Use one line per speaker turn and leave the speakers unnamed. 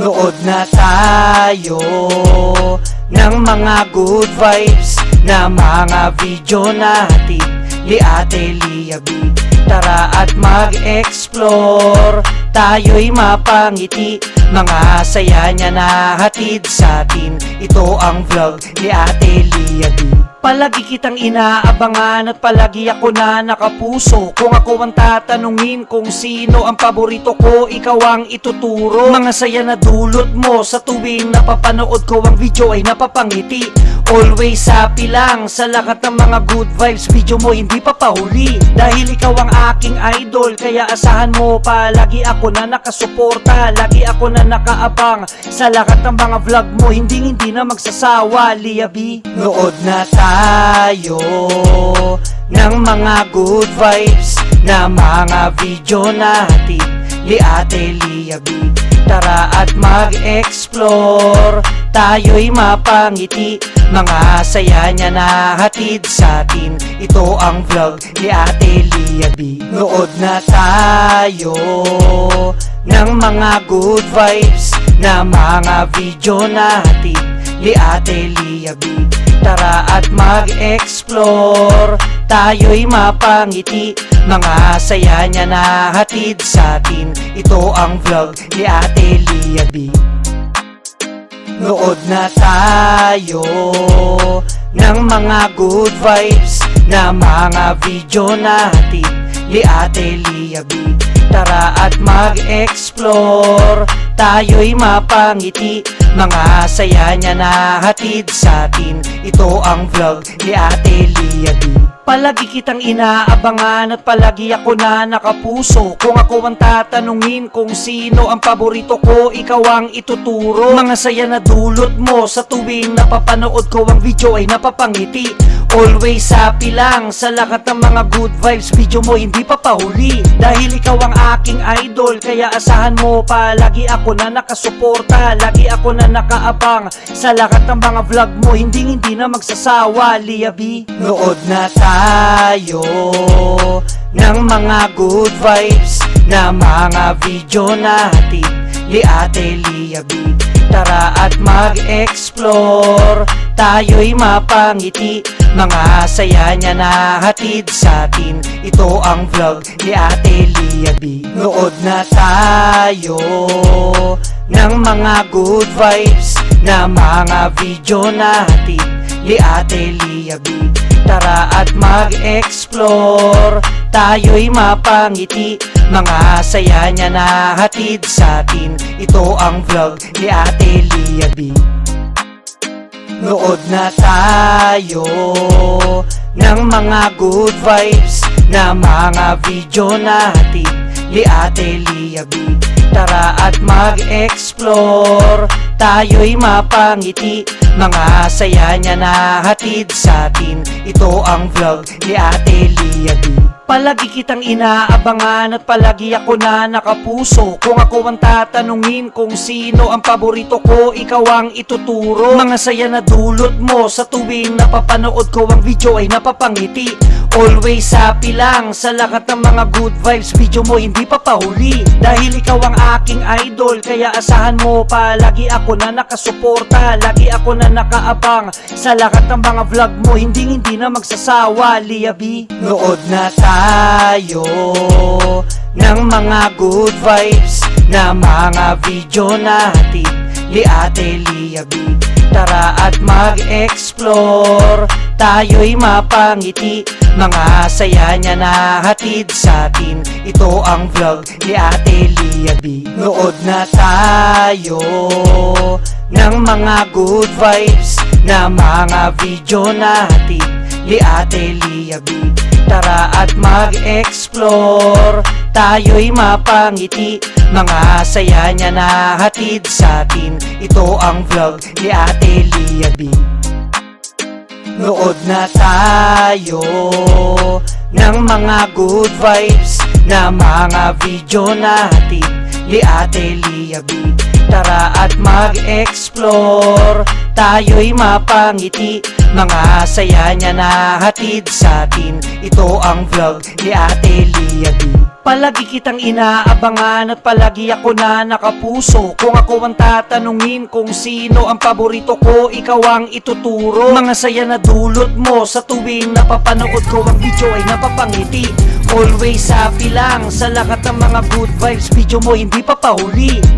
Nood na tayo ng mga good vibes na mga video natin ni Ate Lia B. Tara at mag-explore, tayo'y mapangiti, mga saya niya na hatid sa atin. Ito ang vlog ni Ate Lia B. Palagi kitang inaabangan at palagi ako na nakapuso. Kung ako ang tatanungin kung sino ang paborito ko, ikaw ang ituturo. Mga saya na dulot mo sa tuwing napapanood ko ang video ay napapangiti. Always happy lang sa lahat ng mga good vibes, video mo hindi pa pahuli. Dahil ikaw ang aking idol, kaya asahan mo palagi ako na nakasuporta. Lagi ako na nakaabang sa lahat ng mga vlog mo, hindi na magsasawa. Lia B, nood na tayo ng mga good vibes na mga video natin ni Ate Lia B. Tara at mag-explore, tayo'y mapangiti, mga saya niya na hatid sa atin. Ito ang vlog ni Ate Lia B. Nood na tayo ng mga good vibes na mga video natin ni Ate Lia B. Tara at mag-explore, tayo'y mapangiti, mga saya niya na hatid sa atin. Ito ang vlog ni Ate Lia B. Nood na tayo ng mga good vibes na mga video natin ni Ate Lia B. Tara at mag-explore, tayo'y mapangiti, mga saya niya na hatid sa atin. Ito ang vlog ni Ate Lia B. Palagi kitang inaabangan at palagi ako na nakapuso. Kung ako ang tatanungin kung sino ang paborito ko, ikaw ang ituturo. Mga saya na dulot mo sa tuwing napapanood ko ang video ay napapangiti. Always happy lang sa lahat ng mga good vibes, video mo hindi pa pahuli. Dahil ikaw ang aking idol, kaya asahan mo palagi ako na nakasuporta. Lagi ako na nakaabang sa lahat ng mga vlog mo, hindi na magsasawa. Lia B, nood na tayo ng mga good vibes na mga video natin ni Ate Lia B. Tara at mag-explore, tayo'y mapangiti, mga saya niya na hatid sa atin. Ito ang vlog ni Ate Lia B. Nood na tayo ng mga good vibes na mga video natin ni Ate Lia B. Tara at mag-explore, tayo'y mapangiti, mga saya niya na hatid sa atin. Ito ang vlog ni Ate Lia B. Nood na tayo ng mga good vibes na mga video natin ni Ate Lia B. Tara at mag-explore, tayo'y mapangiti, mga saya niya na hatid sa atin. Ito ang vlog ni Ate Lia B. Palagi kitang inaabangan at palagi ako na nakapuso. Kung ako ang tatanungin kung sino ang paborito ko, ikaw ang ituturo. Mga saya na dulot mo sa tuwing napapanood ko ang video ay napapangiti. Always happy lang sa lahat ng mga good vibes, video mo hindi pa pahuli. Dahil ikaw ang aking idol, kaya asahan mo palagi ako na nakasuporta. Lagi ako na nakaabang sa lahat ng mga vlog mo, hindi na magsasawa. Lia B, nood na tayo ng mga good vibes na mga video natin ni Ate Lia B. Tara at mag-explore, tayo'y mapangiti, mga saya niya na hatid sa atin. Ito ang vlog ni Ate Lia B. Nood na tayo ng mga good vibes na mga video natin ni Ate Lia B. Tara at mag-explore, tayo'y mapangiti, mga saya niya na hatid sa atin. Ito ang vlog ni Ate Lia B. Nood na tayo ng mga good vibes na mga video natin ni Ate Lia B. Tara at mag-explore, tayo'y mapangiti. Mga saya niya na hatid sa atin. Ito ang vlog ni Ate Lia B. Palagi kitang inaabangan at palagi ako na nakapuso. Kung ako ang tatanungin kung sino ang paborito ko, ikaw ang ituturo. Mga saya na dulot mo sa tuwing napapanood ko ang video ay napapangiti. Always happy lang sa lahat ng mga good vibes, video mo hindi pa pahuli.